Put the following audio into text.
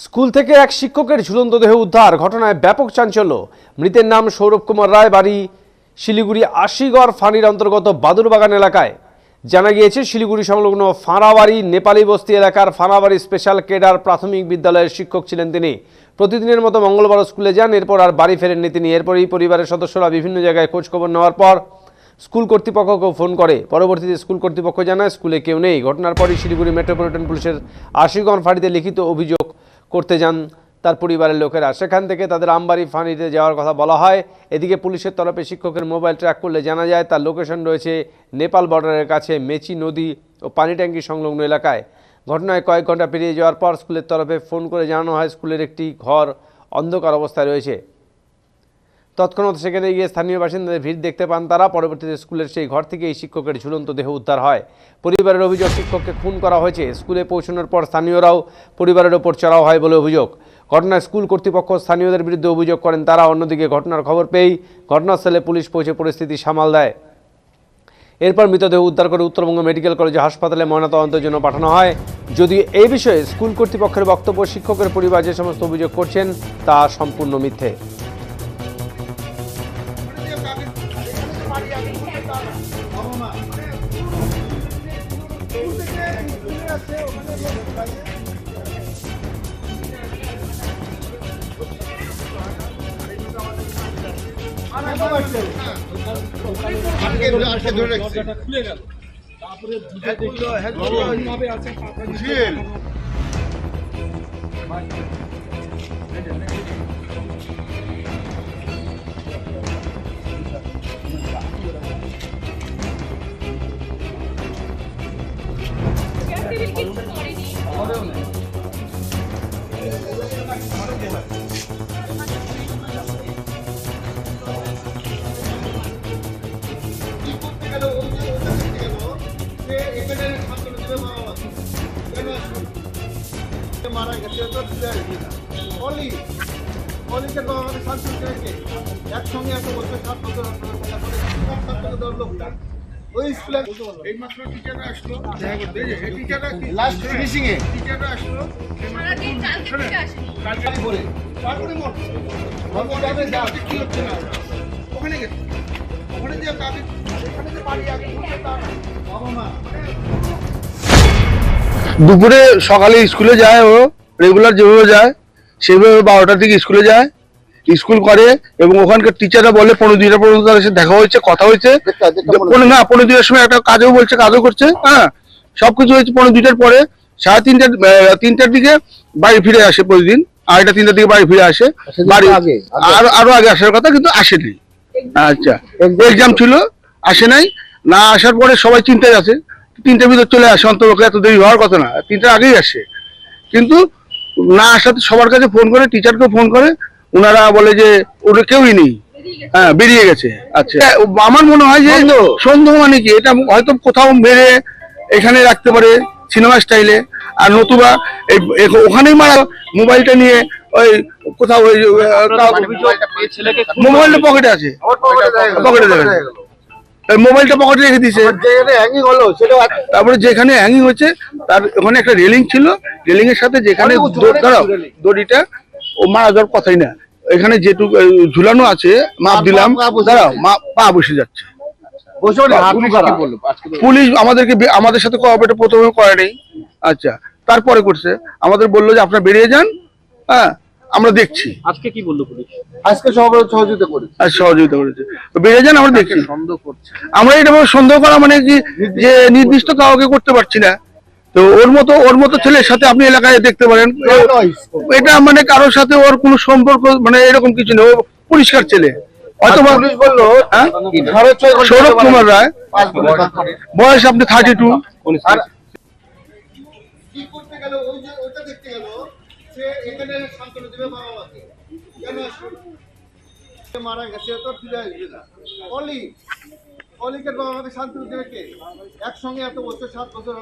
School থেকে এক শিক্ষকের ঝুলন্ত দেহ উদ্ধার, ঘটনায় ব্যাপক চাঞ্চল্য। মৃতের নাম সৌরভ কুমার রায়, বাড়ি শিলিগুড়ি আশিগড় ফাঁড়ির অন্তর্গত বাদুরবাগান এলাকায়। জানা গিয়েছে, শিলিগুড়ি সংলগ্ন ফাঁড়াবাড়ি নেপালি বস্তি এলাকার ফাঁড়াবাড়ি স্পেশাল কেডার প্রাথমিক বিদ্যালয়ের শিক্ষক ছিলেন তিনি। প্রতিদিনের মতো মঙ্গলবার স্কুলে যান, এরপর আর বাড়ি ফেরেননি তিনি। এরপরই পরিবারের সদস্যরা বিভিন্ন জায়গায় খোঁজখবর নেওয়ার পর স্কুল কর্তৃপক্ষকে ফোন করে। পরবর্তীতে স্কুল কর্তৃপক্ষ জানায় স্কুলে কেউ নেই। ঘটনার পরই শিলিগুড়ি মেট্রোপলিটন পুলিশের আশিগড় ফাঁড়িতে লিখিত অভিযোগ করতে যান তার পরিবারের লোকেরা। সেখান থেকে তাদের আমবাড়ি ফাঁড়িতে যাওয়ার কথা বলা হয়। এদিকে পুলিশের তরফে শিক্ষকের মোবাইল ট্র্যাক করলে জানা যায় তার লোকেশন রয়েছে নেপাল বর্ডারের কাছে মেচি নদী ও পানি ট্যাঙ্কি সংলগ্ন এলাকায়। ঘটনায় কয়েক ঘন্টা পেরিয়ে যাওয়ার পর স্কুলের তরফে ফোন করে জানানো হয় স্কুলের একটি ঘর অন্ধকার অবস্থায় রয়েছে। তৎক্ষণাৎ সেখানে গিয়ে স্থানীয় বাসিন্দাদের ভিড় দেখতে পান তারা। পরবর্তীতে স্কুলের সেই ঘর থেকে এই শিক্ষকের ঝুলন্ত দেহ উদ্ধার হয়। পরিবারের অভিযোগ, শিক্ষককে খুন করা হয়েছে। স্কুলে পৌঁছানোর পর স্থানীয়রাও পরিবারের ওপর চড়াও হয় বলে অভিযোগ। ঘটনায় স্কুল কর্তৃপক্ষ স্থানীয়দের বিরুদ্ধে অভিযোগ করেন তারা। অন্যদিকে ঘটনার খবর পেয়েই ঘটনাস্থলে পুলিশ পৌঁছে পরিস্থিতি সামাল দেয়। এরপর মৃতদেহ উদ্ধার করে উত্তরবঙ্গ মেডিকেল কলেজ হাসপাতালে ময়নাতদন্তের জন্য পাঠানো হয়। যদিও এই বিষয়ে স্কুল কর্তৃপক্ষের বক্তব্য, শিক্ষকের পরিবার যে সমস্ত অভিযোগ করছেন তা সম্পূর্ণ মিথ্যে। মারা গেছে তো অলিকে তো আমাদের শান্তি রেখে একসঙ্গে এত বছর 7 বছর লোকটা ওই স্কুলে এই মাত্র টিচাররা আসলো, টিচাররা লাস্ট ফিনিশিং এ টিচাররা আসলো সারা দিন কালকে থেকে আসেনি, কালকে পরে তারপরে মরবে যাচ্ছে কি হচ্ছে না ওখানে গেছে, ওখানে যে কাকে এখানে যে বাড়ি আগে বাবা মা দুপুরে সকালে স্কুলে যায়, ও রেগুলার যেভাবে যায় সেভাবে 12টার দিকে স্কুলে যায়, স্কুল করে এবং ওখানকার টিচাররা বলে 15-2টা পর্যন্ত তাদের সাথে দেখা হয়েছে, কথা হয়েছে। না 15-2টার সময় একটা কাজও বলছে, কাজও করছে, হ্যাঁ সবকিছু হয়েছে। 15-2টার পরে 3টার দিকে বাড়ি ফিরে আসে প্রতিদিন, 2:30-3টার দিকে বাড়ি ফিরে আসে। বাড়ি আরো আগে আসার কথা কিন্তু আসেনি। আচ্ছা, এক্সাম ছিল, আসে নাই। না আসার পরে সবাই চিন্তায় আছে, 3টার ভিতর চলে আসে, অন্তত এত দেরি হওয়ার কথা না, 3টার আগেই আসে। কিন্তু না আসাতে সবার কাছে ফোন করে, টিচারকেও ফোন করে, ওনারা বলে যে ওটা কেউই নেই, হ্যাঁ বেরিয়ে গেছে। আচ্ছা, আমার মনে হয় যে সন্দেহ মানে কি, এটা হয়তো কোথাও মেরে এখানে রাখতে পারে সিনেমা স্টাইলে, আর নতুবা ওখানেই মারা। মোবাইলটা নিয়ে ওই কোথাও ওই মোবাইলটা পকেটে আছে, পকেটে দেবেন, মোবাইলটা পকেটে রেখে দিয়েছে। তারপরে যেখানে হ্যাঙ্গিং হচ্ছে তার ওখানে একটা রেলিং ছিল, রেলিং এর সাথে যেখানে দড়িটা ও মারা যাওয়ার কথাই না, এখানে যেটুকু ঝুলানো আছে মাপ দিলাম, দাঁড়াও পা বসে যাচ্ছে। পুলিশ আমাদের সাথে কোঅপারেট প্রথমে করে নেই, আচ্ছা তারপরে করছে। আমাদের বললো যে আপনারা বেরিয়ে যান, হ্যাঁ আমরা দেখছি। আজকে কি বললো পুলিশ? আজকে সহযোগিতা করেছে, বেরিয়ে যান আমরা দেখছি। সন্দেহ করছে, আমরা এটা সন্দেহ করা মানে কি যে নির্দিষ্ট কাউকে করতে পারছি না। তো ওর মতো ছেলের সাথে আপনি এলাকায় দেখতে পারেন, এটা মানে কারোর সাথে ওর কোনো সম্পর্ক মানে এরকম কিছু নেই, ও পরিষ্কার ছেলে। হয়তো পুলিশ বললো সৌরভ কুমার রায়, বয়স আপনি 32। কি করতে গেল ওই যে ওটা দেখতে গেল, সে এখানে শান্তনু দেবে বাবা মাকে কেন আসলো, মারা গেছে তো ফিরে আসবে না। অলিকে বাবা মাকে শান্তনু দেবে কে একসঙ্গে এত বছর 7 বছর